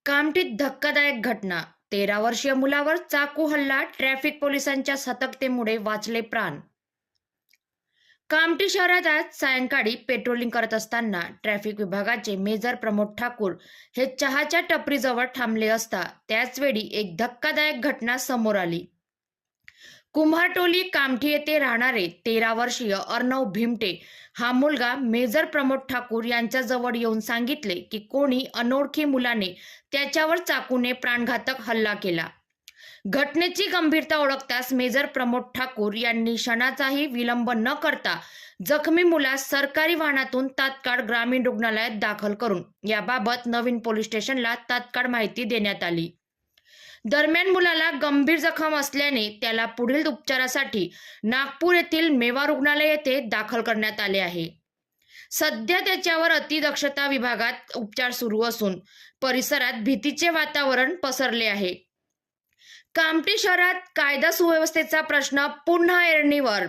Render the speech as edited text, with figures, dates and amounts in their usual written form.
कामठीत धक्कादायक घटना. 13 वर्षीय मुलावर चाकू हल्ला. ट्रॅफिक पोलिसांच्या सतर्कतेमुळे वाचले प्राण. कामठी शहरात आज सायंकाळी पेट्रोलिंग करत असताना ट्रॅफिक विभागाचे मेजर प्रमोद ठाकूर हे चहाच्या टपरीजवळ थांबले असता त्याचवेळी एक धक्कादायक घटना समोर आली. कुंभारटोली कामठी येथे राहणारे 13 वर्षीय अर्णव भिमटे हा मुलगा मेजर प्रमोद ठाकूर यांच्याजवळ येऊन सांगितले की कोणी अनोळखी मुलाने त्याच्यावर चाकूने प्राणघातक हल्ला केला. घटनेची गंभीरता ओळखताच मेजर प्रमोद ठाकूर यांनी क्षणाचाही विलंब न करता जखमी मुलास सरकारी वाहनातून तात्काळ ग्रामीण रुग्णालयात दाखल करून याबाबत नवीन पोलीस स्टेशनला तात्काळ माहिती देण्यात आली. दरम्यान मुलाला गंभीर जखम असल्याने त्याला पुढील उपचारासाठी नागपूर येथील मेवा रुग्णालय येथे दाखल करण्यात आले आहे. सध्या त्याच्यावर अतिदक्षता विभागात उपचार सुरू असून परिसरात भीतीचे वातावरण पसरले आहे. कामठी शहरात कायदा सुव्यवस्थेचा प्रश्न पुन्हा ऐरणीवर.